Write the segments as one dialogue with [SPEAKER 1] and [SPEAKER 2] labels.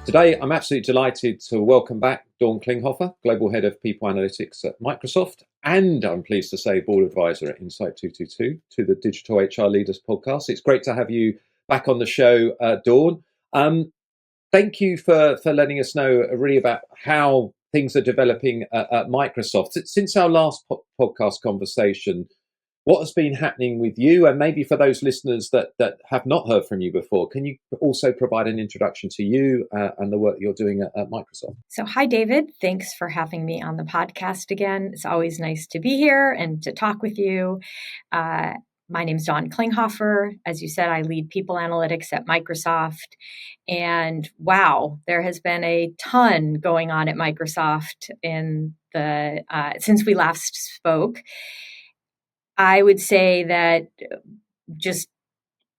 [SPEAKER 1] Today, I'm absolutely delighted to welcome back Dawn Klinghoffer, Global Head of People Analytics at Microsoft, and I'm pleased to say Board Advisor at Insight 222 to the Digital HR Leaders podcast. It's great to have you back on the show, Dawn. Thank you for letting us know really about how things are developing at Microsoft. Since our last podcast conversation, what has been happening with you? And maybe for those listeners that have not heard from you before, can you also provide an introduction to you and the work you're doing at Microsoft?
[SPEAKER 2] So, hi, David. Thanks for having me on the podcast again. It's always nice to be here and to talk with you. My name is Dawn Klinghoffer. As you said, I lead people analytics at Microsoft. And wow, there has been a ton going on at Microsoft since we last spoke. I would say that just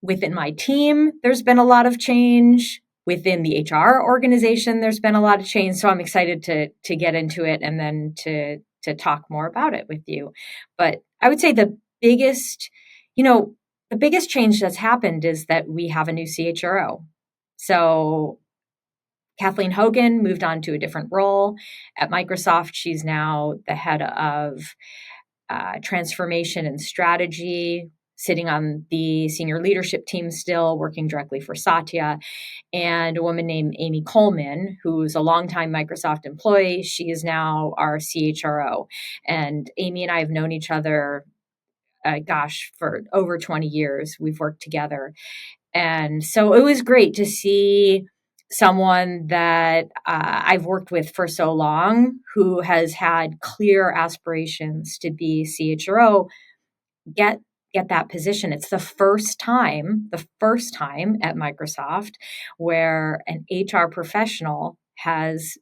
[SPEAKER 2] within my team, there's been a lot of change. Within the HR organization, there's been a lot of change. So I'm excited to get into it and then to talk more about it with you. But I would say the biggest change that's happened is that we have a new CHRO. So Kathleen Hogan moved on to a different role at Microsoft. She's now the head of transformation and strategy, sitting on the senior leadership team still, working directly for Satya, and a woman named Amy Coleman, who's a longtime Microsoft employee. She is now our CHRO. And Amy and I have known each other, for over 20 years. We've worked together. And so it was great to see someone that I've worked with for so long, who has had clear aspirations to be CHRO, get that position. It's the first time at Microsoft where an HR professional has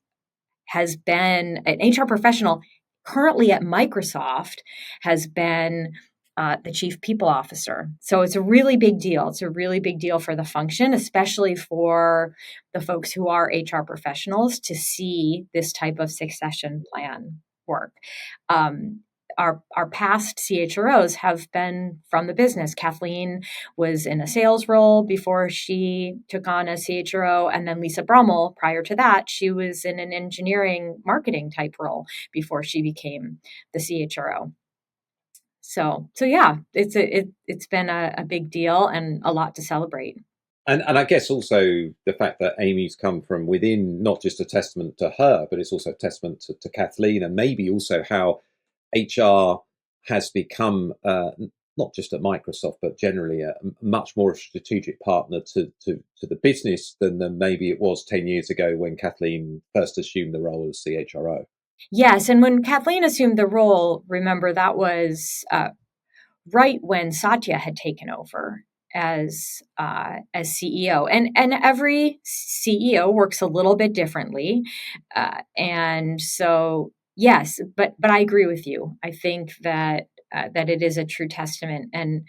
[SPEAKER 2] been an HR professional currently at Microsoft has been the chief people officer. So it's a really big deal. It's a really big deal for the function, especially for the folks who are HR professionals, to see this type of succession plan work. Our past CHROs have been from the business. Kathleen was in a sales role before she took on a CHRO, and then Lisa Brummel, prior to that, she was in an engineering marketing type role before she became the CHRO. So yeah, it's been a big deal and a lot to celebrate.
[SPEAKER 1] And I guess also the fact that Amy's come from within, not just a testament to her, but it's also a testament to Kathleen, and maybe also how HR has become, not just at Microsoft, but generally a much more strategic partner to the business than maybe it was 10 years ago when Kathleen first assumed the role as CHRO.
[SPEAKER 2] Yes, and when Kathleen assumed the role, remember that was right when Satya had taken over as CEO, and every CEO works a little bit differently, and so yes, but I agree with you. I think that it is a true testament, and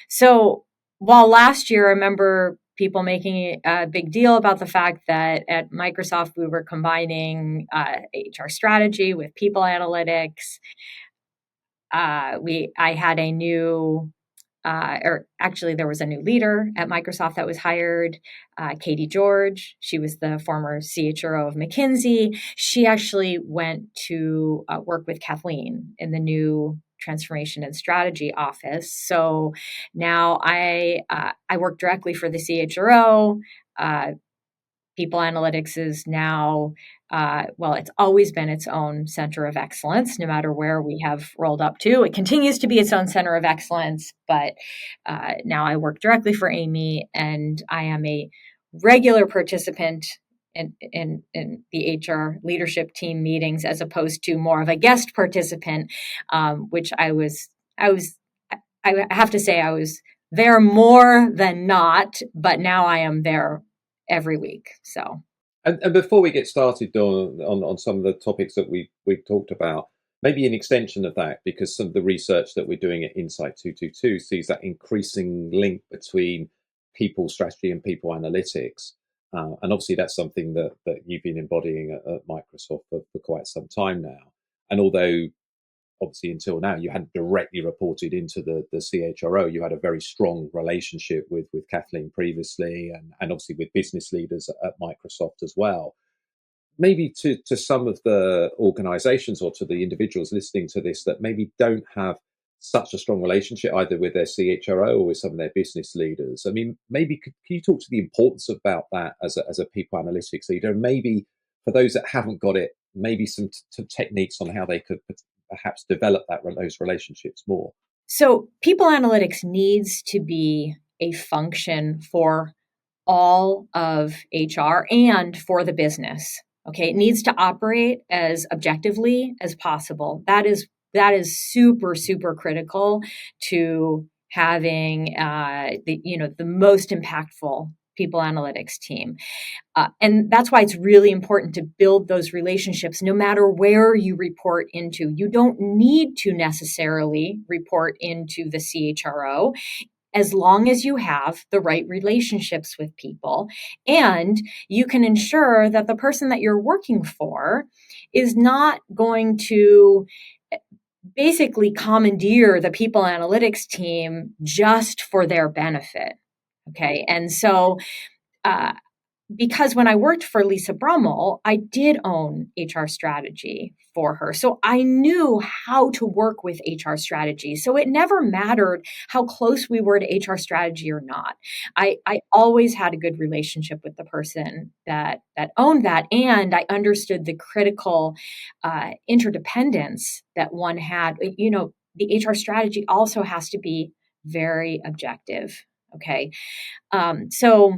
[SPEAKER 2] so while last year I remember people making a big deal about the fact that at Microsoft we were combining HR strategy with people analytics. I had a new, or actually there was a new leader at Microsoft that was hired, Katie George. She was the former CHRO of McKinsey. She actually went to work with Kathleen in the new transformation and strategy office. So now I work directly for the CHRO. People analytics is now, it's always been its own center of excellence, no matter where we have rolled up to. It continues to be its own center of excellence, but now I work directly for Amy, and I am a regular participant in the HR leadership team meetings, as opposed to more of a guest participant, which I have to say I was there more than not, but now I am there every week. So,
[SPEAKER 1] and before we get started on some of the topics that we've talked about, maybe an extension of that, because some of the research that we're doing at Insight 222 sees that increasing link between people strategy and people analytics. And obviously that's something that you've been embodying at Microsoft for quite some time now. And although obviously until now, you hadn't directly reported into the CHRO. You had a very strong relationship with Kathleen previously, and obviously with business leaders at Microsoft as well. Maybe to some of the organizations or to the individuals listening to this that maybe don't have such a strong relationship either with their CHRO or with some of their business leaders. I mean, maybe can you talk to the importance about that as a people analytics leader? Maybe for those that haven't got it, maybe some techniques on how they could perhaps develop those relationships more.
[SPEAKER 2] So people analytics needs to be a function for all of HR and for the business. Okay, it needs to operate as objectively as possible. That is super critical to having the most impactful people analytics team. And that's why it's really important to build those relationships no matter where you report into. You don't need to necessarily report into the CHRO as long as you have the right relationships with people and you can ensure that the person that you're working for is not going to basically commandeer the people analytics team just for their benefit. Okay. And so, because when I worked for Lisa Brummel, I did own HR strategy for her. So I knew how to work with HR strategy. So it never mattered how close we were to HR strategy or not. I always had a good relationship with the person that owned that. And I understood the critical interdependence that one had. You know, the HR strategy also has to be very objective. Okay. So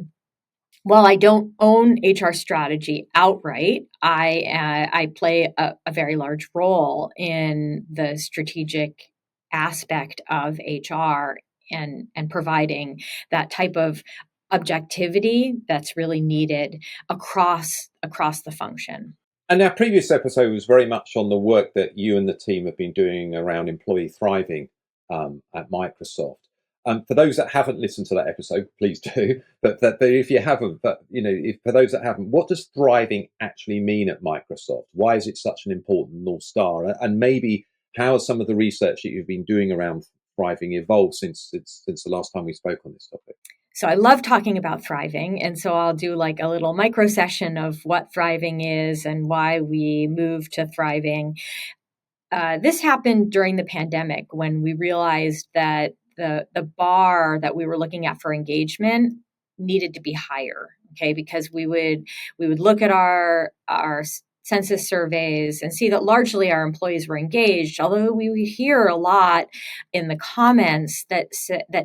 [SPEAKER 2] while I don't own HR strategy outright, I play a very large role in the strategic aspect of HR and providing that type of objectivity that's really needed across the function.
[SPEAKER 1] And our previous episode was very much on the work that you and the team have been doing around employee thriving at Microsoft. For those that haven't listened to that episode, please do. But if you haven't, for those that haven't, what does thriving actually mean at Microsoft? Why is it such an important North Star? And maybe how has some of the research that you've been doing around thriving evolved since the last time we spoke on this topic?
[SPEAKER 2] So I love talking about thriving. And so I'll do like a little micro session of what thriving is and why we moved to thriving. This happened during the pandemic when we realized that the bar that we were looking at for engagement needed to be higher. Okay, because we would look at our census surveys and see that largely our employees were engaged, although we hear a lot in the comments that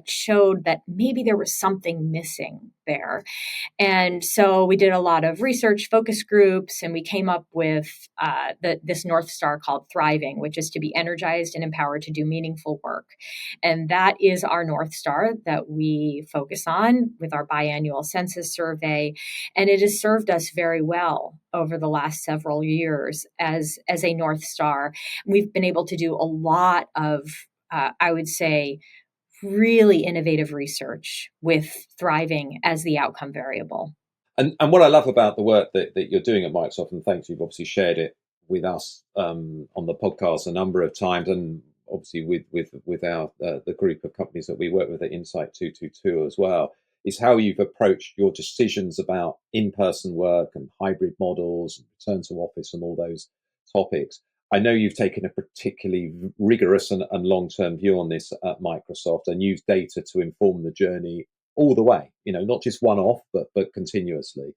[SPEAKER 2] showed that maybe there was something missing there. And so we did a lot of research focus groups, and we came up with this North Star called Thriving, which is to be energized and empowered to do meaningful work. And that is our North Star that we focus on with our biannual census survey. And it has served us very well over the last several years as a North Star. We've been able to do a lot of, I would say, really innovative research with thriving as the outcome variable.
[SPEAKER 1] And what I love about the work that you're doing at Microsoft, and thanks, you've obviously shared it with us on the podcast a number of times, and obviously with our the group of companies that we work with at Insight 222 as well, is how you've approached your decisions about in-person work and hybrid models and return to office and all those topics. I know you've taken a particularly rigorous and long-term view on this at Microsoft and used data to inform the journey all the way, not just one-off, but continuously.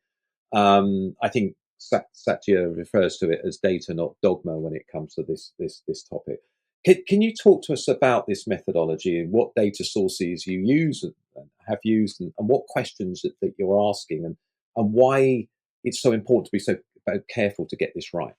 [SPEAKER 1] I think Satya refers to it as data, not dogma, when it comes to this topic. Can you talk to us about this methodology and what data sources you use and have used, and what questions that you're asking, and why it's so important to be so careful to get this right?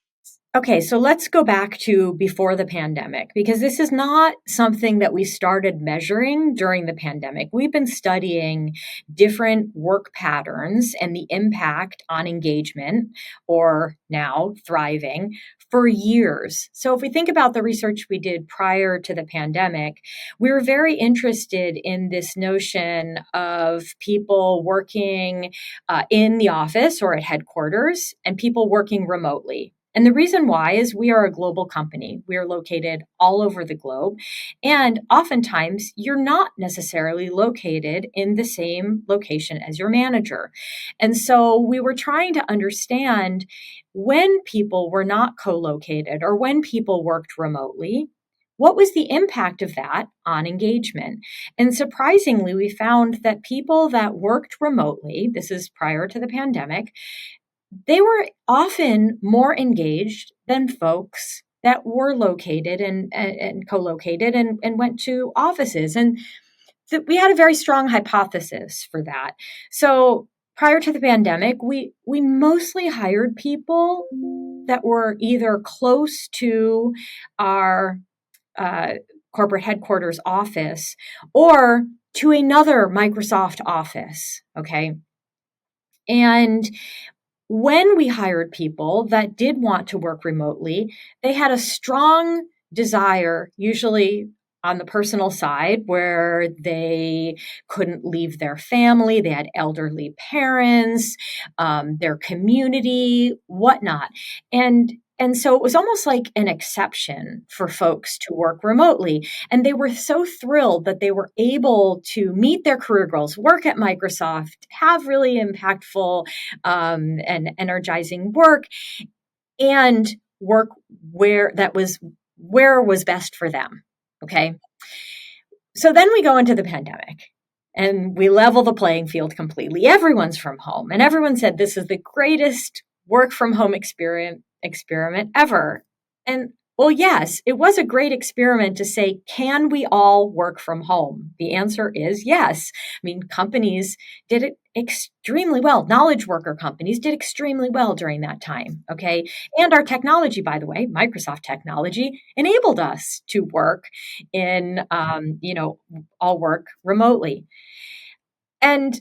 [SPEAKER 2] Okay, so let's go back to before the pandemic, because this is not something that we started measuring during the pandemic. We've been studying different work patterns and the impact on engagement, or now thriving, for years. So if we think about the research we did prior to the pandemic, we were very interested in this notion of people working in the office or at headquarters and people working remotely. And the reason why is we are a global company. We are located all over the globe. And oftentimes, you're not necessarily located in the same location as your manager. And so we were trying to understand when people were not co-located or when people worked remotely, what was the impact of that on engagement? And surprisingly, we found that people that worked remotely, this is prior to the pandemic, they were often more engaged than folks that were located and co-located and went to offices. And we had a very strong hypothesis for that. So prior to the pandemic, we mostly hired people that were either close to our corporate headquarters office or to another Microsoft office. Okay. And when we hired people that did want to work remotely, they had a strong desire, usually on the personal side, where they couldn't leave their family, they had elderly parents, their community, whatnot. And so it was almost like an exception for folks to work remotely. And they were so thrilled that they were able to meet their career goals, work at Microsoft, have really impactful and energizing work, and work where was best for them. Okay. So then we go into the pandemic and we level the playing field completely. Everyone's from home, and everyone said this is the greatest work from home experiment ever. And well, yes, it was a great experiment to say, can we all work from home? The answer is yes. I mean, companies did it extremely well. Knowledge worker companies did extremely well during that time. Okay. And our technology, by the way, Microsoft technology enabled us to work in, all work remotely. And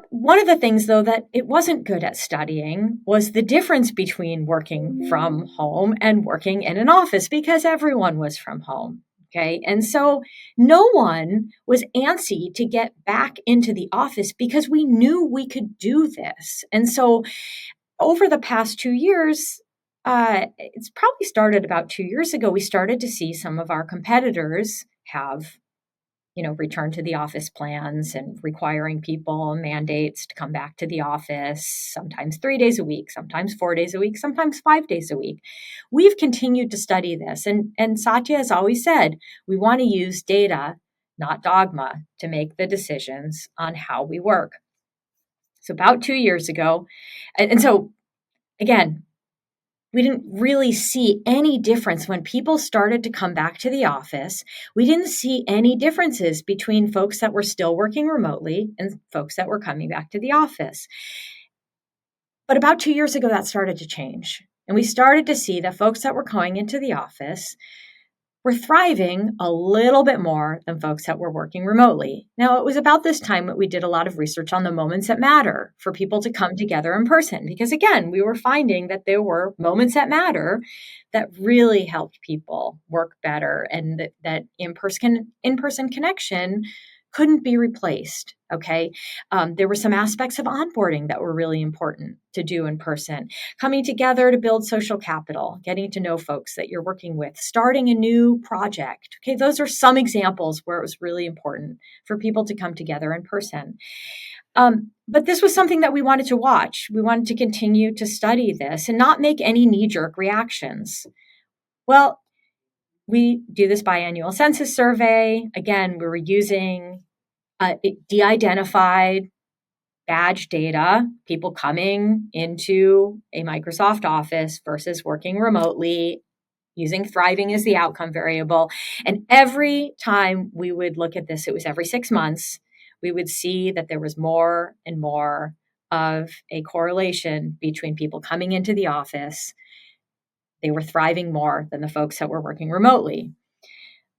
[SPEAKER 2] one of the things, though, that it wasn't good at studying was the difference between working from home and working in an office, because everyone was from home. Okay. And so no one was antsy to get back into the office because we knew we could do this. And so over the past 2 years, it's probably started about 2 years ago, we started to see some of our competitors have return to the office plans and requiring people mandates to come back to the office, sometimes 3 days a week, sometimes 4 days a week, sometimes 5 days a week. We've continued to study this. And Satya has always said, we want to use data, not dogma, to make the decisions on how we work. So about 2 years ago, and so again, we didn't really see any difference when people started to come back to the office. We didn't see any differences between folks that were still working remotely and folks that were coming back to the office. But about 2 years ago, that started to change. And we started to see that folks that were going into the office were thriving a little bit more than folks that were working remotely. Now, it was about this time that we did a lot of research on the moments that matter for people to come together in person. Because again, we were finding that there were moments that matter that really helped people work better, and that in-person connection couldn't be replaced. Okay. There were some aspects of onboarding that were really important to do in person, coming together to build social capital, getting to know folks that you're working with, starting a new project. Okay. Those are some examples where it was really important for people to come together in person. But this was something that we wanted to watch. We wanted to continue to study this and not make any knee-jerk reactions. Well, we do this biannual census survey. Again, we were using de-identified badge data, people coming into a Microsoft office versus working remotely, using thriving as the outcome variable. And every time we would look at this, it was every 6 months, we would see that there was more and more of a correlation between people coming into the office. They were thriving more than the folks that were working remotely.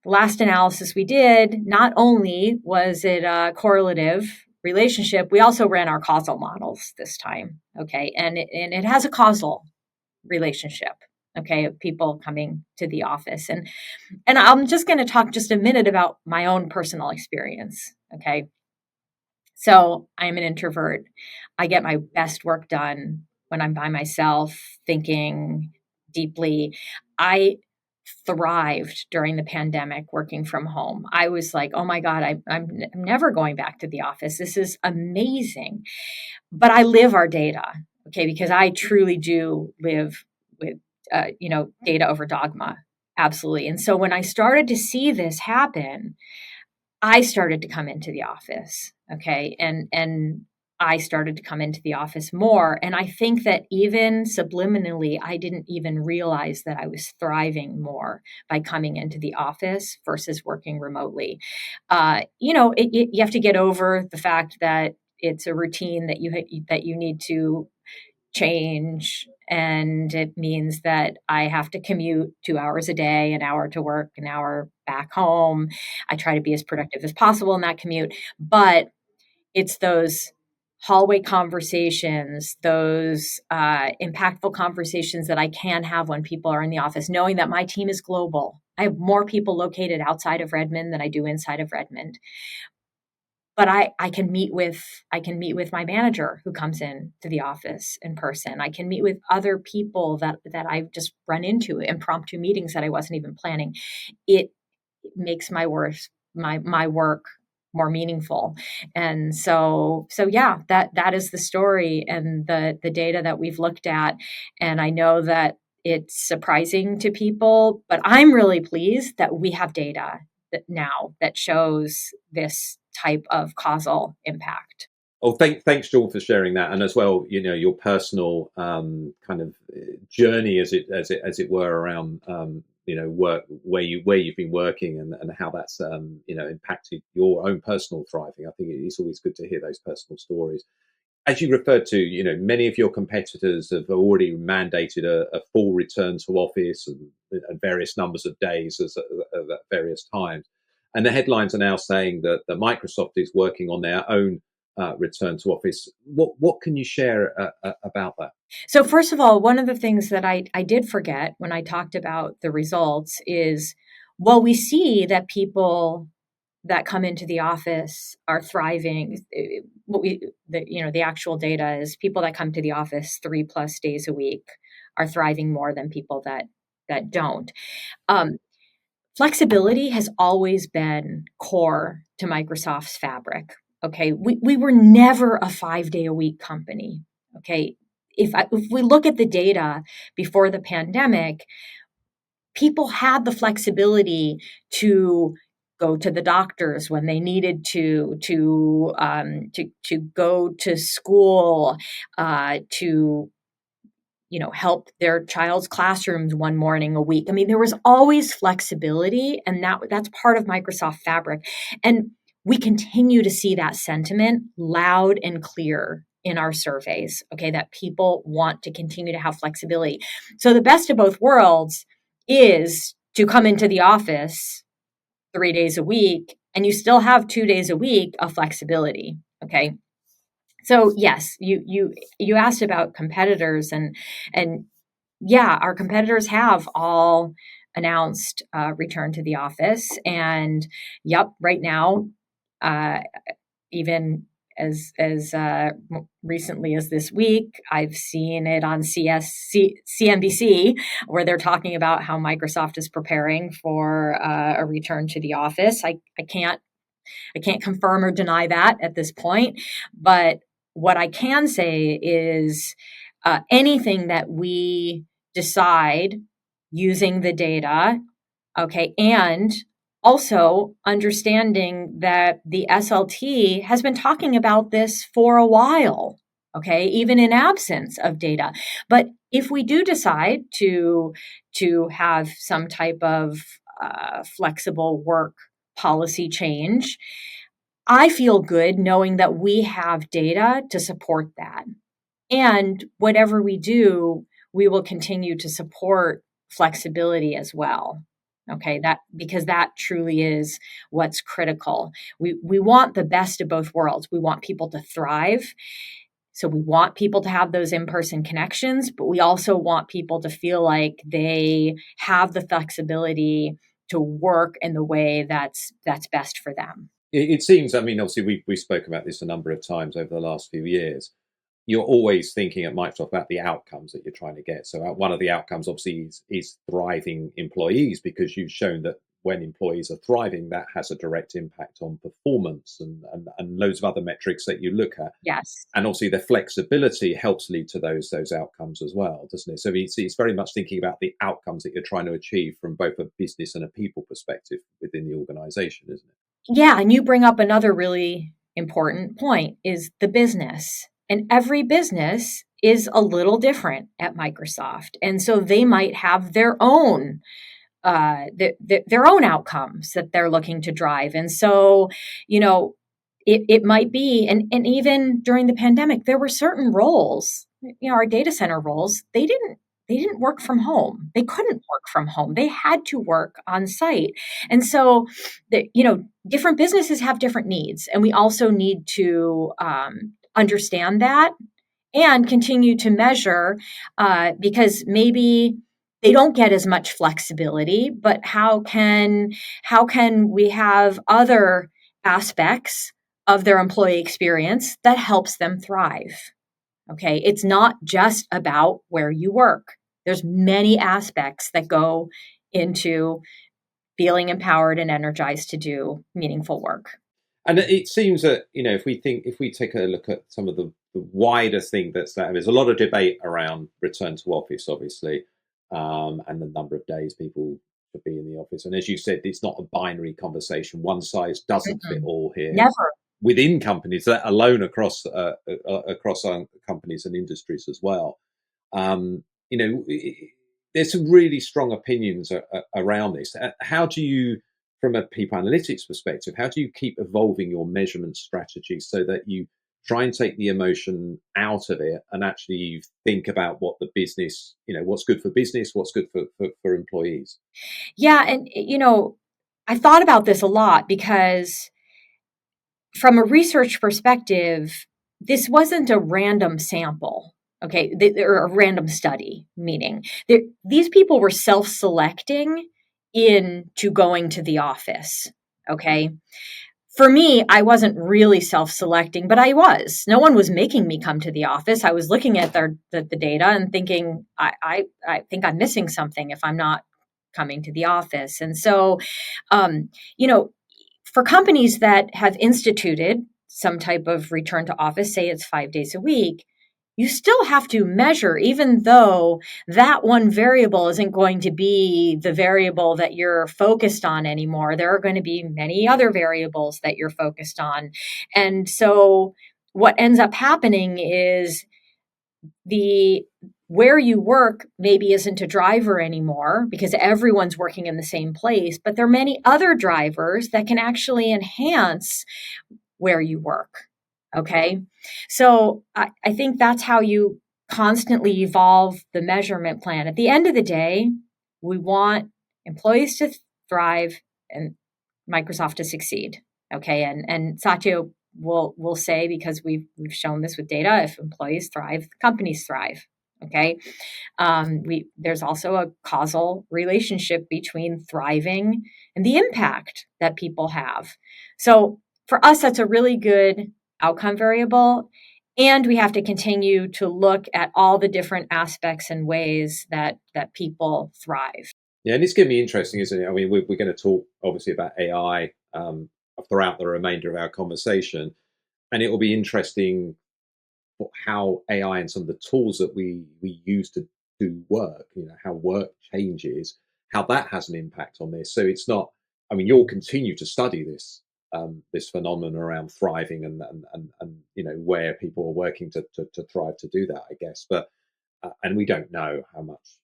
[SPEAKER 2] The last analysis we did, not only was it a correlative relationship, we also ran our causal models this time. Okay. And it has a causal relationship. Okay. Of people coming to the office. And I'm just going to talk just a minute about my own personal experience. Okay. So I'm an introvert. I get my best work done when I'm by myself thinking deeply. I thrived during the pandemic working from home. I was like, oh my God, I'm never going back to the office. This is amazing. But I live our data, okay, because I truly do live with, data over dogma. Absolutely. And so when I started to see this happen, I started to come into the office, okay? And I started to come into the office more, and I think that even subliminally I didn't even realize that I was thriving more by coming into the office versus working remotely. You have to get over the fact that it's a routine that you need to change, and it means that I have to commute 2 hours a day, an hour to work, an hour back home. I try to be as productive as possible in that commute, but it's those hallway conversations, those impactful conversations that I can have when people are in the office, knowing that my team is global. I have more people located outside of Redmond than I do inside of Redmond. But I can meet with my manager who comes in to the office in person. I can meet with other people that I've just run into, impromptu meetings that I wasn't even planning. It makes my work more meaningful. And so yeah, that is the story and the data that we've looked at. And I know that it's surprising to people, but I'm really pleased that we have data that shows this type of causal impact.
[SPEAKER 1] Oh, thanks, Dawn, for sharing that, and as well, your personal kind of journey, as it were, around work, where you've been working, and how that's impacted your own personal thriving. I think it's always good to hear those personal stories. As you referred to, many of your competitors have already mandated a full return to office and various numbers of days at various times. And the headlines are now saying that Microsoft is working on their own return to office. What can you share about that?
[SPEAKER 2] So first of all, one of the things that I did forget when I talked about the results is, well, we see that people that come into the office are thriving. The actual data is people that come to the office 3+ days a week are thriving more than people that don't. Flexibility has always been core to Microsoft's fabric. Okay, we were never a 5-day a week company. Okay, if we look at the data before the pandemic, people had the flexibility to go to the doctors when they needed to go to school, to help their child's classrooms one morning a week. I mean, there was always flexibility, and that's part of Microsoft Fabric. And we continue to see that sentiment loud and clear in our surveys, okay, that people want to continue to have flexibility. So the best of both worlds is to come into the office 3 days a week, and you still have 2 days a week of flexibility, okay? So yes, you asked about competitors, and yeah, our competitors have all announced return to the office, and yep, right now, even as recently as this week, I've seen it on CNBC, where they're talking about how Microsoft is preparing for a return to the office. I can't confirm or deny that at this point, but what I can say is anything that we decide using the data, okay, and also understanding that the SLT has been talking about this for a while, okay, even in absence of data. But if we do decide to have some type of flexible work policy change, I feel good knowing that we have data to support that. And whatever we do, we will continue to support flexibility as well. Okay, because that truly is what's critical. We want the best of both worlds. We want people to thrive. So we want people to have those in-person connections, but we also want people to feel like they have the flexibility to work in the way that's best for them.
[SPEAKER 1] It seems, I mean, obviously we spoke about this a number of times over the last few years. you're always thinking at Microsoft about the outcomes that you're trying to get. So one of the outcomes obviously is thriving employees, because you've shown that when employees are thriving, that has a direct impact on performance and loads of other metrics that you look at.
[SPEAKER 2] Yes.
[SPEAKER 1] And obviously the flexibility helps lead to those outcomes as well, doesn't it? So it's very much thinking about the outcomes that you're trying to achieve from both a business and a people perspective within the organization, isn't it?
[SPEAKER 2] Yeah, and you bring up another really important point, is the business. And every business is a little different at Microsoft. And so they might have their own their own outcomes that they're looking to drive. And so, it might be, and even during the pandemic, there were certain roles, our data center roles, they didn't work from home. They couldn't work from home. They had to work on site. And so, different businesses have different needs. And we also need to understand that and continue to measure, because maybe they don't get as much flexibility, but how can we have other aspects of their employee experience that helps them thrive? Okay, it's not just about where you work. There's many aspects that go into feeling empowered and energized to do meaningful work.
[SPEAKER 1] And it seems that, if we take a look at some of the wider thing there's a lot of debate around return to office, obviously, and the number of days people should be in the office. And as you said, it's not a binary conversation. One size doesn't fit all here.
[SPEAKER 2] Never.
[SPEAKER 1] Within companies, let alone across companies and industries as well. There's some really strong opinions around this. How do you, from a people analytics perspective, how do you keep evolving your measurement strategy so that you try and take the emotion out of it and actually think about what the business, what's good for business, what's good for employees?
[SPEAKER 2] Yeah. And, I thought about this a lot because from a research perspective, this wasn't a random sample. Okay, or a random study, meaning these people were self-selecting into going to the office. Okay. For me, I wasn't really self-selecting, but I was. No one was making me come to the office. I was looking at the data and thinking, I think I'm missing something if I'm not coming to the office. And so, for companies that have instituted some type of return to office, say it's 5 days a week, you still have to measure, even though that one variable isn't going to be the variable that you're focused on anymore. There are going to be many other variables that you're focused on. And so what ends up happening is where you work maybe isn't a driver anymore because everyone's working in the same place, but there are many other drivers that can actually enhance where you work. Okay. So I think that's how you constantly evolve the measurement plan. At the end of the day, we want employees to thrive and Microsoft to succeed. Okay. And Satya will say, because we've shown this with data, if employees thrive, companies thrive. Okay. There's also a causal relationship between thriving and the impact that people have. So for us, that's a really good outcome variable. And we have to continue to look at all the different aspects and ways that people thrive.
[SPEAKER 1] Yeah, and it's going to be interesting, isn't it? I mean, we're going to talk obviously about AI throughout the remainder of our conversation, and it will be interesting how AI and some of the tools that we use to do work, how work changes, how that has an impact on this. So it's not. I mean, you'll continue to study this phenomenon around thriving and where people are working to thrive to do that, I guess. But and we don't know how much.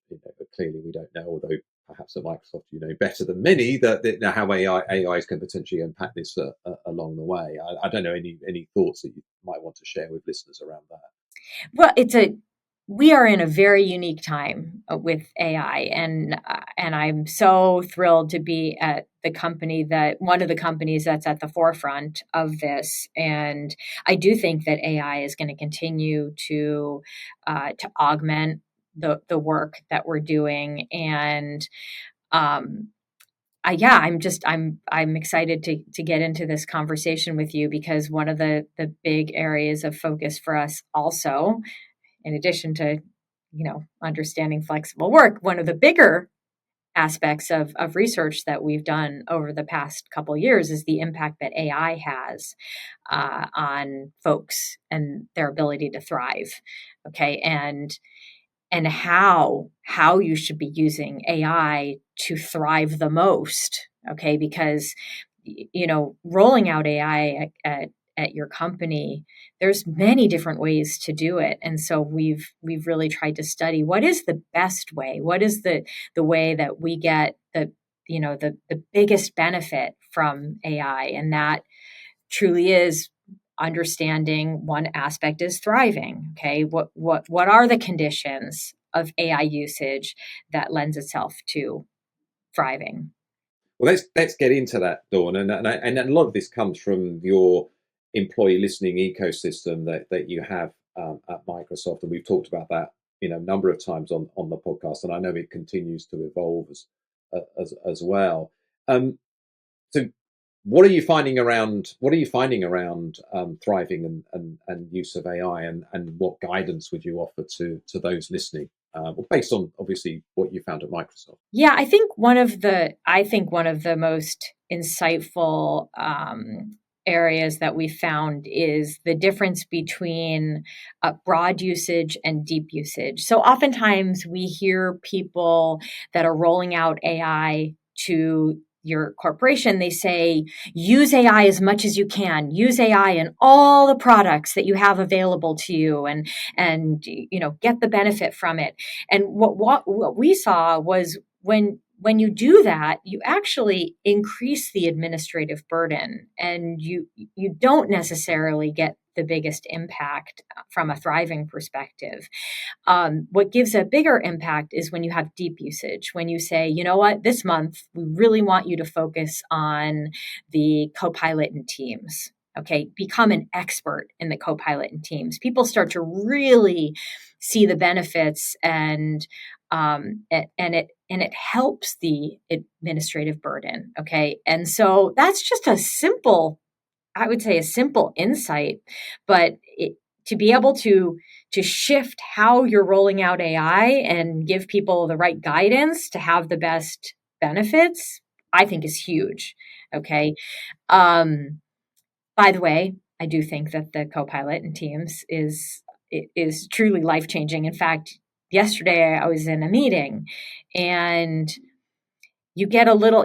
[SPEAKER 1] Clearly, we don't know. Although perhaps at Microsoft, better than many that how AIs can potentially impact this along the way. I don't know any thoughts that you might want to share with listeners around that.
[SPEAKER 2] Well, we are in a very unique time with AI, and I'm so thrilled to be at one of the companies that's at the forefront of this. And I do think that AI is going to continue to augment the work that we're doing, and yeah, I'm excited to get into this conversation with you, because one of the big areas of focus for us also, in addition to, understanding flexible work, one of the bigger aspects of research that we've done over the past couple of years is the impact that AI has on folks and their ability to thrive. Okay, and how you should be using AI to thrive the most. Okay, because rolling out AI at your company, there's many different ways to do it, and so we've really tried to study what is the best way, what is the way that we get the biggest benefit from AI, and that truly is understanding one aspect is thriving. Okay, what are the conditions of AI usage that lends itself to thriving?
[SPEAKER 1] Well, let's get into that, Dawn, and a lot of this comes from your employee listening ecosystem that you have at Microsoft, and we've talked about that a number of times on the podcast, and I know it continues to evolve as well. So, what are you finding around thriving and use of AI, and what guidance would you offer to those listening? Well, based on obviously what you found at Microsoft.
[SPEAKER 2] Yeah, I think one of the most insightful areas that we found is the difference between broad usage and deep usage. So oftentimes we hear people that are rolling out AI to your corporation, they say, use AI as much as you can, use AI in all the products that you have available to you, and get the benefit from it. And what we saw was when you do that, you actually increase the administrative burden, and you don't necessarily get the biggest impact from a thriving perspective. What gives a bigger impact is when you have deep usage, when you say, you know what, this month, we really want you to focus on the Copilot and Teams. Okay, become an expert in the Copilot and Teams. People start to really see the benefits, and it helps the administrative burden. Okay, and so that's just I would say a simple insight, but to be able to shift how you're rolling out AI and give people the right guidance to have the best benefits, I think is huge. Okay. By the way, I do think that the Copilot in Teams is truly life-changing. In fact, yesterday I was in a meeting, and you get a little,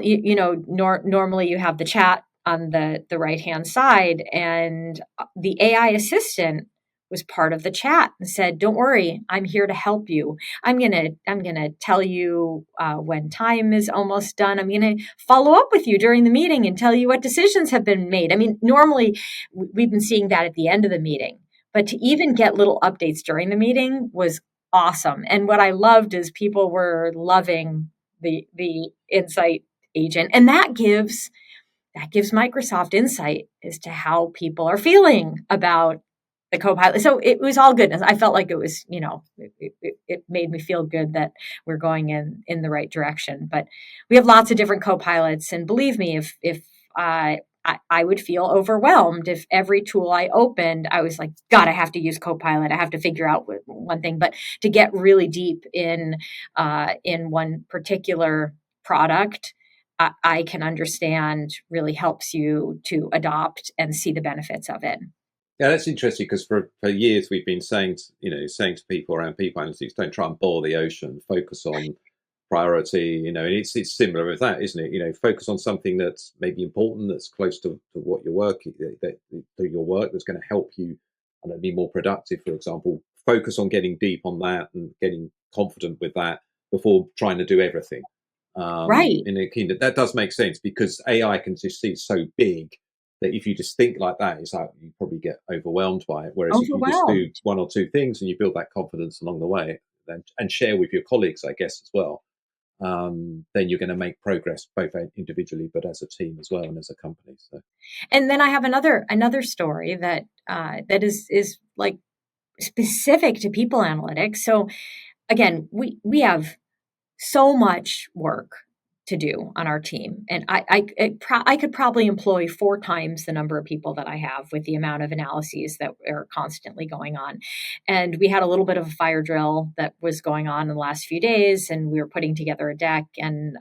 [SPEAKER 2] normally you have the chat on the right-hand side, and the AI assistant was part of the chat and said, don't worry, I'm here to help you. I'm gonna tell you when time is almost done. I'm gonna follow up with you during the meeting and tell you what decisions have been made. I mean, normally we've been seeing that at the end of the meeting, but to even get little updates during the meeting was awesome. And what I loved is people were loving the insight agent, and that gives Microsoft insight as to how people are feeling about the Copilot. So it was all goodness. I felt like it was, it made me feel good that we're going in the right direction. But we have lots of different Copilots, and believe me, if I would feel overwhelmed if every tool I opened, I was like, God, I have to use Copilot. I have to figure out one thing. But to get really deep in one particular product, I can understand really helps you to adopt and see the benefits of it.
[SPEAKER 1] Yeah, that's interesting, because for years we've been saying to people around people analytics, don't try and boil the ocean, focus on priority, and it's similar with that, isn't it? Focus on something that's maybe important, that's close to what you're working, that your work, that's going to help you be more productive, for example. Focus on getting deep on that and getting confident with that before trying to do everything.
[SPEAKER 2] Right.
[SPEAKER 1] That does make sense, because AI can just see so big that if you just think like that, it's like you probably get overwhelmed by it. Whereas if you just do one or two things and you build that confidence along the way, and share with your colleagues, I guess, as well, then you're going to make progress both individually, but as a team as well, and as a company. So,
[SPEAKER 2] and then I have another story that that is like specific to people analytics. So again, we have so much work to do on our team. And I could probably employ 4 times the number of people that I have with the amount of analyses that are constantly going on. And we had a little bit of a fire drill that was going on in the last few days, and we were putting together a deck. And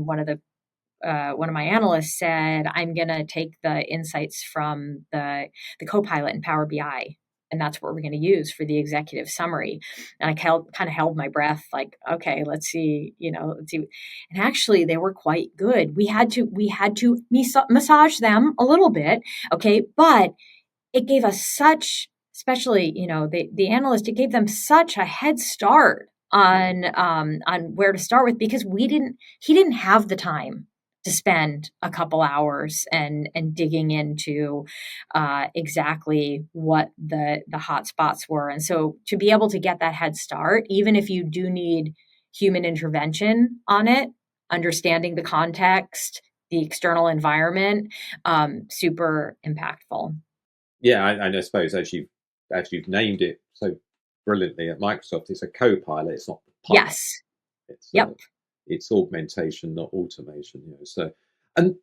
[SPEAKER 2] one of my analysts said, "I'm going to take the insights from the Copilot in Power BI, and that's what we're going to use for the executive summary." And I kind of held my breath, like, okay, let's see. And actually, they were quite good. We had to massage them a little bit, okay, but it gave us such, especially the analyst, it gave them such a head start on where to start with, because he didn't have the time to spend a couple hours and digging into exactly what the hot spots were. And so to be able to get that head start, even if you do need human intervention on it, understanding the context, the external environment, super impactful.
[SPEAKER 1] Yeah, and I suppose as you've named it so brilliantly at Microsoft, it's a co-pilot. It's not the pilot.
[SPEAKER 2] Yes.
[SPEAKER 1] It's
[SPEAKER 2] Yep.
[SPEAKER 1] it's augmentation, not automation. So, and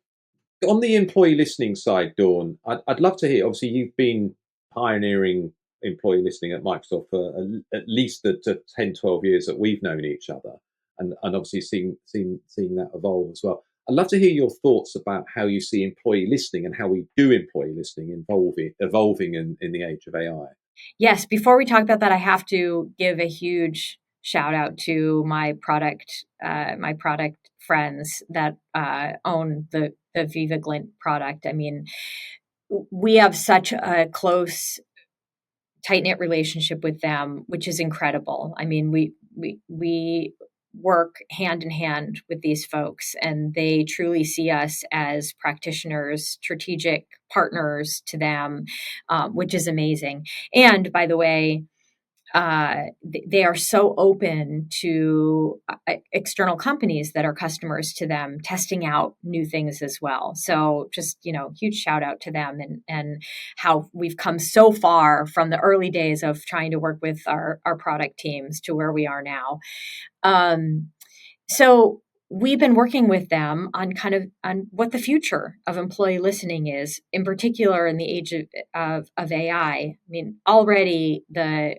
[SPEAKER 1] on the employee listening side, Dawn, I'd love to hear. Obviously, you've been pioneering employee listening at Microsoft for at least the 10, 12 years that we've known each other, and obviously seeing that evolve as well. I'd love to hear your thoughts about how you see employee listening and how we do employee listening evolving in the age of AI.
[SPEAKER 2] Yes. Before we talk about that, I have to give a huge shout out to my product friends that own the Viva Glint product. I mean, we have such a close, tight knit relationship with them, which is incredible. I mean, we work hand in hand with these folks, and they truly see us as practitioners, strategic partners to them, which is amazing. And by the way, they are so open to external companies that are customers to them testing out new things as well. So just, huge shout out to them, and how we've come so far from the early days of trying to work with our product teams to where we are now. So we've been working with them on on what the future of employee listening is, in particular in the age of AI. I mean, already the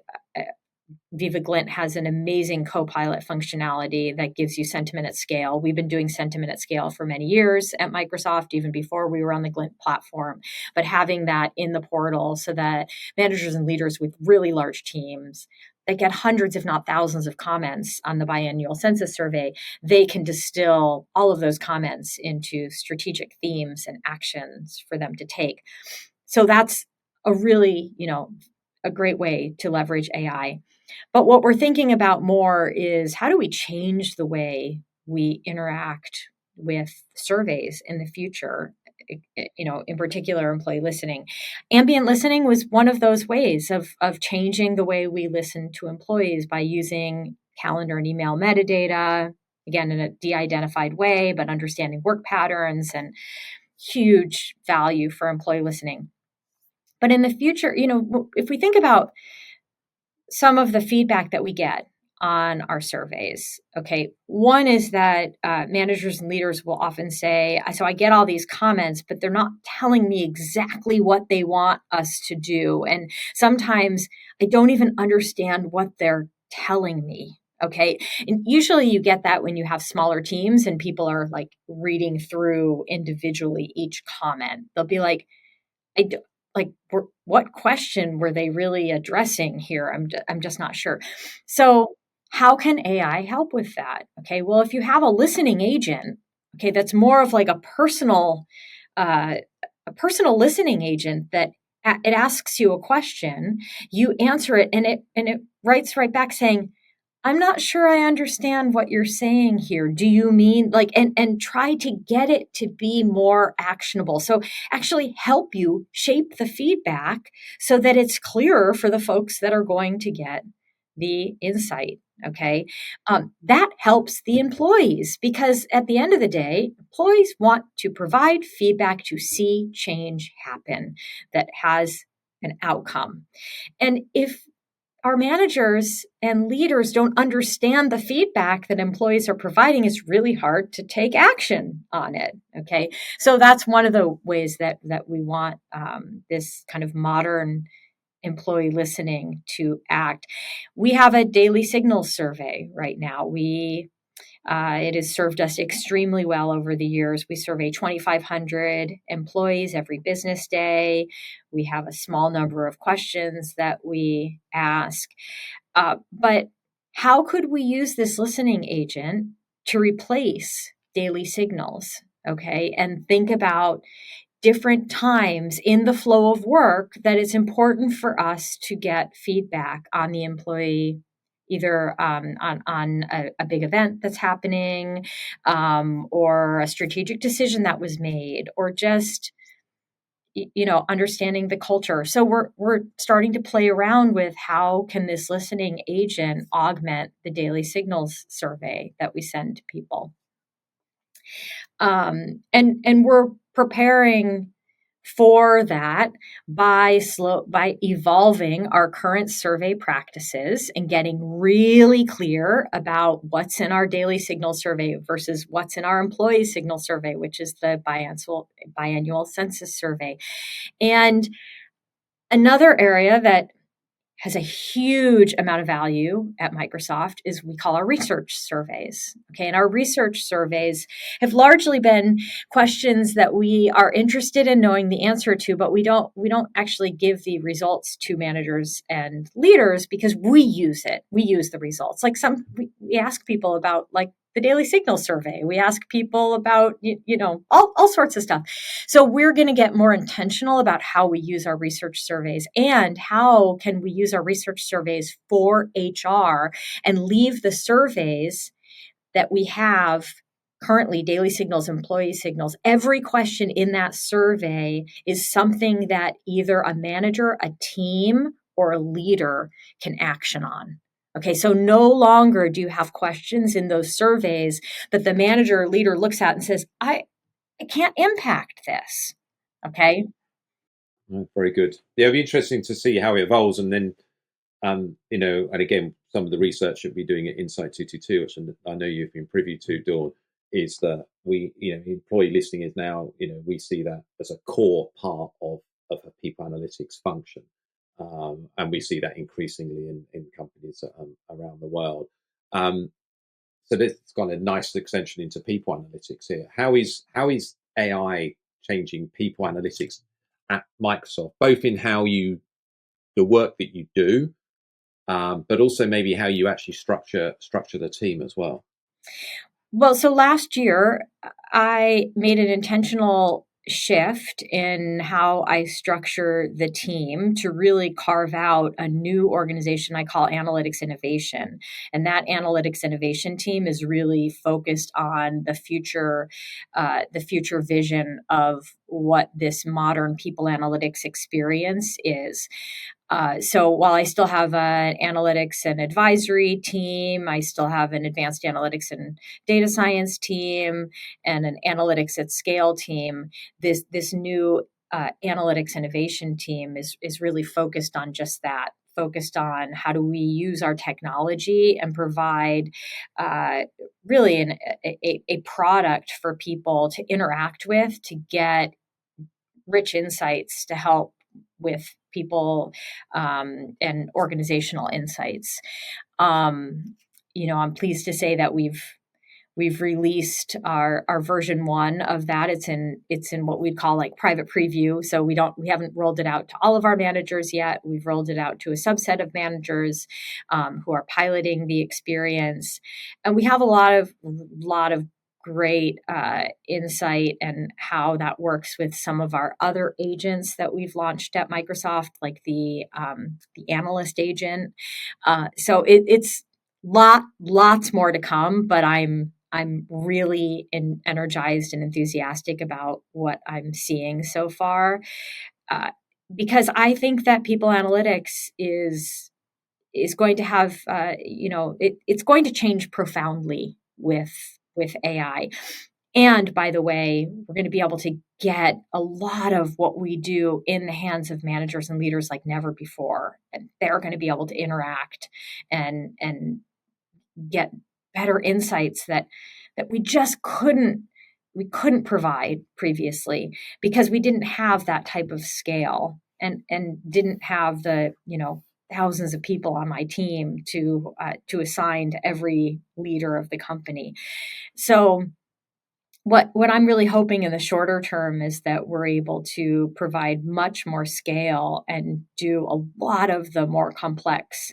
[SPEAKER 2] Viva Glint has an amazing Copilot functionality that gives you sentiment at scale. We've been doing sentiment at scale for many years at Microsoft, even before we were on the Glint platform. But having that in the portal so that managers and leaders with really large teams that get hundreds, if not thousands, of comments on the biannual census survey, they can distill all of those comments into strategic themes and actions for them to take. So that's a really, a great way to leverage AI. But what we're thinking about more is, how do we change the way we interact with surveys in the future? In particular, employee listening. Ambient listening was one of those ways of changing the way we listen to employees by using calendar and email metadata, again, in a de-identified way, but understanding work patterns, and huge value for employee listening. But in the future, if we think about some of the feedback that we get on our surveys, okay, one is that managers and leaders will often say, so I get all these comments, but they're not telling me exactly what they want us to do. And sometimes I don't even understand what they're telling me. Okay. And usually you get that when you have smaller teams and people are like reading through individually each comment. They'll be like, what question were they really addressing here? I'm just not sure. So how can AI help with that? Okay, well, if you have a listening agent, okay, that's more of like a personal listening agent, that it asks you a question, you answer it, and it writes right back saying, I'm not sure I understand what you're saying here. Do you mean and try to get it to be more actionable. So actually help you shape the feedback so that it's clearer for the folks that are going to get the insight. Okay. That helps the employees, because at the end of the day, employees want to provide feedback to see change happen that has an outcome. And if our managers and leaders don't understand the feedback that employees are providing, it's really hard to take action on it. Okay, so that's one of the ways that we want this kind of modern employee listening to act. We have a daily signals survey right now. It has served us extremely well over the years. We survey 2,500 employees every business day. We have a small number of questions that we ask. But how could we use this listening agent to replace daily signals? Okay, and think about different times in the flow of work that it's important for us to get feedback on the employee, either on a big event that's happening, or a strategic decision that was made, or just understanding the culture. So we're starting to play around with how can this listening agent augment the daily signals survey that we send to people. And we're preparing for that by evolving our current survey practices and getting really clear about what's in our daily signal survey versus what's in our employee signal survey, which is the biannual census survey. And another area that has a huge amount of value at Microsoft is we call our research surveys. Okay, and our research surveys have largely been questions that we are interested in knowing the answer to, but we don't actually give the results to managers and leaders because we use it. We use the results. Like we ask people about like the daily signal survey. We ask people about, all sorts of stuff. So we're going to get more intentional about how we use our research surveys and how can we use our research surveys for HR and leave the surveys that we have currently, daily signals, employee signals. Every question in that survey is something that either a manager, a team, or a leader can action on. Okay, so no longer do you have questions in those surveys that the manager or leader looks at and says, I can't impact this. Okay.
[SPEAKER 1] Very good. Yeah, it'll be interesting to see how it evolves. And then, and again, some of the research that we're doing at Insight 222, which I know you've been privy to, Dawn, is that employee listening is now, we see that as a core part of a people analytics function. And we see that increasingly in companies around the world. So this has got a nice extension into people analytics here. How is AI changing people analytics at Microsoft, both in how the work that you do, but also maybe how you actually structure the team as well?
[SPEAKER 2] Well, so last year I made an intentional shift in how I structure the team to really carve out a new organization I call Analytics Innovation. And that Analytics Innovation team is really focused on the future vision of what this modern people analytics experience is. So while I still have an analytics and advisory team, I still have an advanced analytics and data science team and an analytics at scale team. This new analytics innovation team is really focused on just that. Focused on how do we use our technology and provide really a product for people to interact with, to get rich insights to help with people and organizational insights. I'm pleased to say that we've released our version 1 of that. It's in what we'd call like private preview. So we haven't rolled it out to all of our managers yet. We've rolled it out to a subset of managers who are piloting the experience, and we have a lot of great insight and how that works with some of our other agents that we've launched at Microsoft, like the analyst agent. So it's lots more to come, but I'm really energized and enthusiastic about what I'm seeing so far, because I think that people analytics is going to have it's going to change profoundly with AI. And by the way, we're going to be able to get a lot of what we do in the hands of managers and leaders like never before. And they're going to be able to interact and get better insights that we just couldn't provide previously, because we didn't have that type of scale and didn't have the thousands of people on my team to assign to every leader of the company. So what I'm really hoping in the shorter term is that we're able to provide much more scale and do a lot of the more complex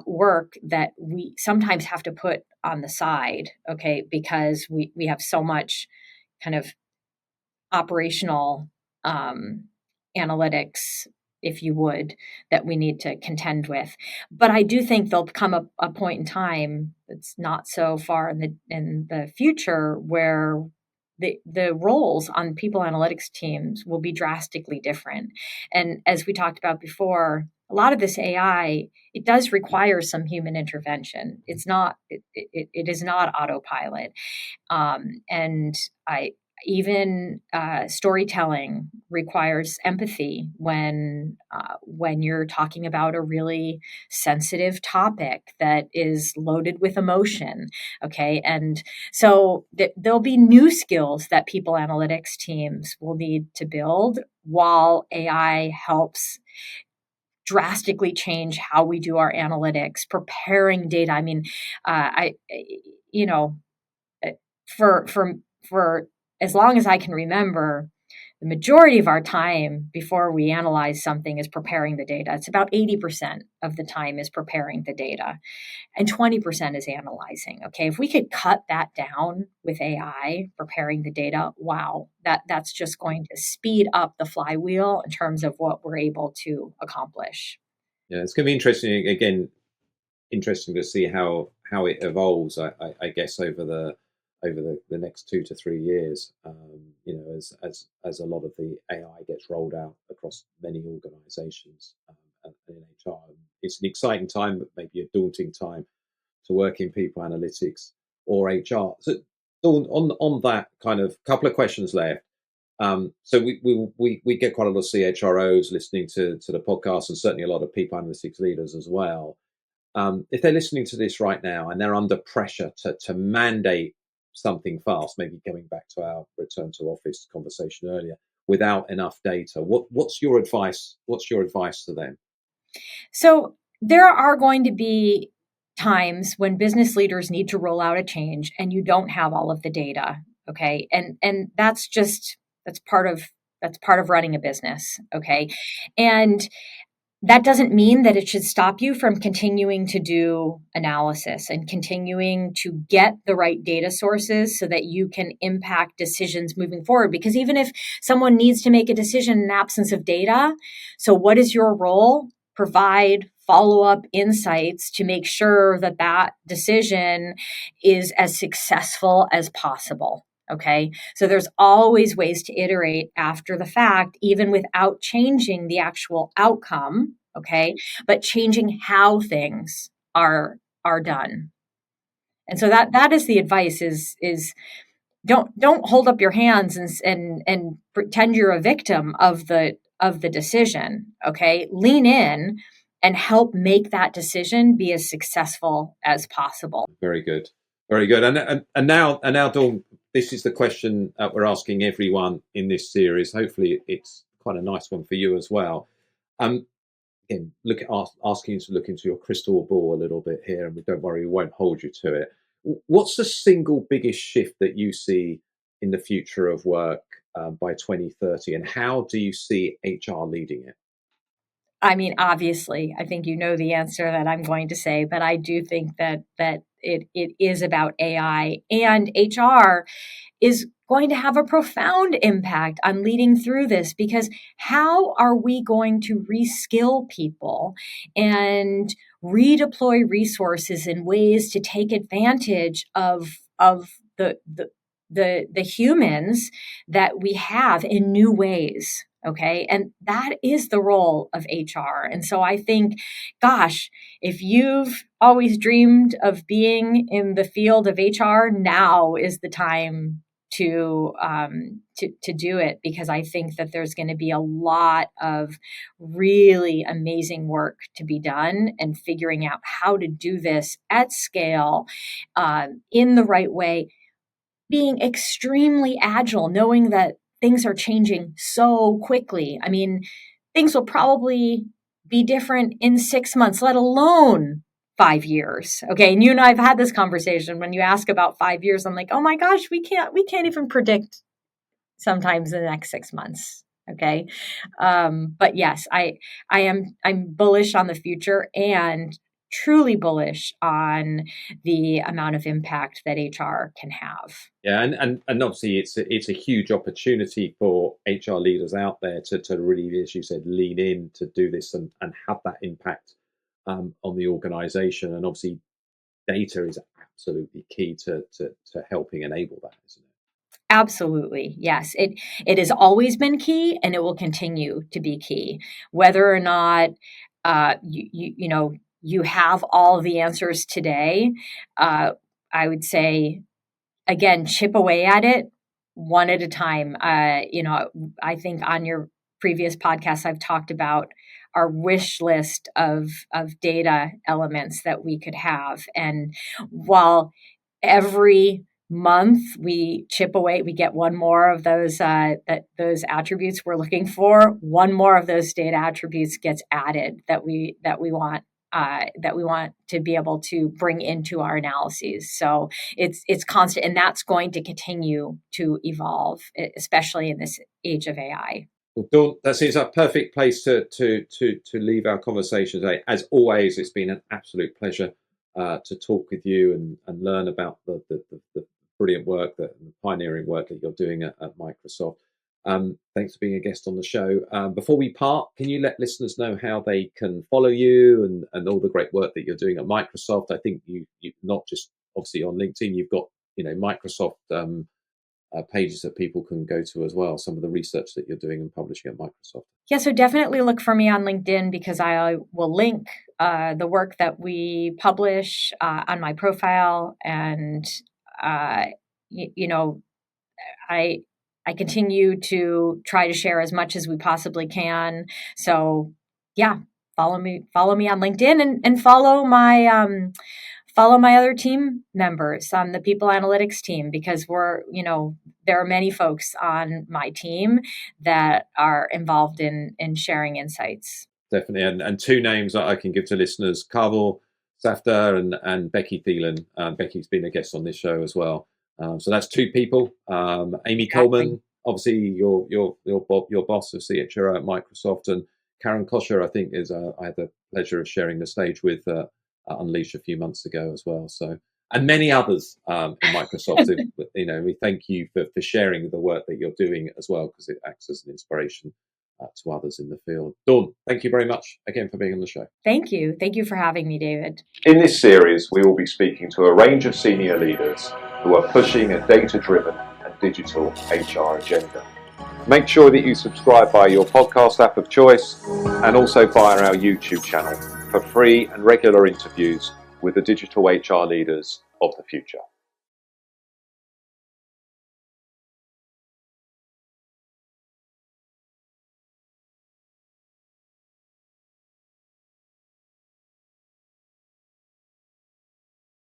[SPEAKER 2] work that we sometimes have to put on the side, okay, because we have so much kind of operational analytics, if you would, that we need to contend with. But I do think there'll come a point in time that's not so far in the future where the roles on people analytics teams will be drastically different. And as we talked about before, a lot of this AI, it does require some human intervention. It is not autopilot. And even storytelling requires empathy when you're talking about a really sensitive topic that is loaded with emotion. Okay, and so there'll be new skills that people analytics teams will need to build while AI helps drastically change how we do our analytics, preparing data. I mean, you know, for as long as I can remember, the majority of our time before we analyze something is preparing the data. It's about 80% of the time is preparing the data, and 20% is analyzing. Okay, if we could cut that down with AI, preparing the data, wow, that's just going to speed up the flywheel in terms of what we're able to accomplish.
[SPEAKER 1] Yeah, it's going to be interesting again. Interesting to see how it evolves. I guess over the next 2 to 3 years. As a lot of the AI gets rolled out across many organisations and in HR, it's an exciting time, but maybe a daunting time to work in people analytics or HR. So on that kind of couple of questions left. So we get quite a lot of CHROs listening to the podcast, and certainly a lot of people analytics leaders as well. If they're listening to this right now and they're under pressure to mandate something fast, maybe going back to our return to office conversation earlier, without enough data, what's your advice? What's your advice to them?
[SPEAKER 2] So there are going to be times when business leaders need to roll out a change and you don't have all of the data. Okay. And that's part of running a business. Okay. And that doesn't mean that it should stop you from continuing to do analysis and continuing to get the right data sources so that you can impact decisions moving forward. Because even if someone needs to make a decision in absence of data, so what is your role? Provide follow-up insights to make sure that that decision is as successful as possible. Okay, so there's always ways to iterate after the fact, even without changing the actual outcome. Okay, but changing how things are done. And so that is the advice: is don't hold up your hands and pretend you're a victim of the decision. Okay, lean in and help make that decision be as successful as possible.
[SPEAKER 1] Very good, very good. And now, Dawn, this is the question that we're asking everyone in this series. Hopefully, it's quite a nice one for you as well. Again, asking you to look into your crystal ball a little bit here, and don't worry, we won't hold you to it. What's the single biggest shift that you see in the future of work by 2030, and how do you see HR leading it?
[SPEAKER 2] I mean, obviously, I think you know the answer that I'm going to say, but I do think that it is about AI, and HR is going to have a profound impact on leading through this, because how are we going to reskill people and redeploy resources in ways to take advantage of the humans that we have in new ways? Okay. And that is the role of HR. And so I think, gosh, if you've always dreamed of being in the field of HR, now is the time to do it, because I think that there's going to be a lot of really amazing work to be done and figuring out how to do this at scale, in the right way, being extremely agile, knowing that things are changing so quickly. I mean, things will probably be different in 6 months, let alone 5 years. Okay. And you and I have had this conversation. When you ask about 5 years, I'm like, oh my gosh, we can't even predict sometimes in the next 6 months. Okay. But yes, I'm bullish on the future, and truly bullish on the amount of impact that HR can have.
[SPEAKER 1] Yeah, and obviously it's a huge opportunity for HR leaders out there to really, as you said, lean in to do this and have that impact on the organization. And obviously data is absolutely key to helping enable that, isn't it?
[SPEAKER 2] Absolutely. Yes. It has always been key, and it will continue to be key. Whether or not you have all of the answers today, I would say, again, chip away at it one at a time. I think on your previous podcast, I've talked about our wish list of data elements that we could have. And while every month we chip away, we get one more of those those attributes we're looking for, one more of those data attributes gets added that we want to be able to bring into our analyses. So it's constant, and that's going to continue to evolve, especially in this age of AI.
[SPEAKER 1] Well, Dawn, that seems a perfect place to leave our conversation today. As always, it's been an absolute pleasure to talk with you and learn about the brilliant work, the pioneering work that you're doing at Microsoft. Thanks for being a guest on the show. Before we part, can you let listeners know how they can follow you and all the great work that you're doing at Microsoft? I think you not just obviously on LinkedIn, you've got Microsoft pages that people can go to as well. Some of the research that you're doing and publishing at Microsoft.
[SPEAKER 2] Yeah, so definitely look for me on LinkedIn, because I will link the work that we publish on my profile, and I continue to try to share as much as we possibly can. So yeah, follow me on LinkedIn, and follow my other team members on the people analytics team, because there are many folks on my team that are involved in sharing insights.
[SPEAKER 1] Definitely. And two names that I can give to listeners: Carvel Safdar and Becky Thielen. Becky's been a guest on this show as well. So that's two people. Amy Coleman, obviously your boss of CHRO at Microsoft, and Karen Kosher, I think, I had the pleasure of sharing the stage with Unleash a few months ago as well. So, and many others in Microsoft. We thank you for sharing the work that you're doing as well, because it acts as an inspiration to others in the field. Dawn, thank you very much again for being on the show.
[SPEAKER 2] Thank you. Thank you for having me, David.
[SPEAKER 3] In this series, we will be speaking to a range of senior leaders who are pushing a data-driven and digital HR agenda. Make sure that you subscribe via your podcast app of choice, and also via our YouTube channel for free and regular interviews with the digital HR leaders of the future.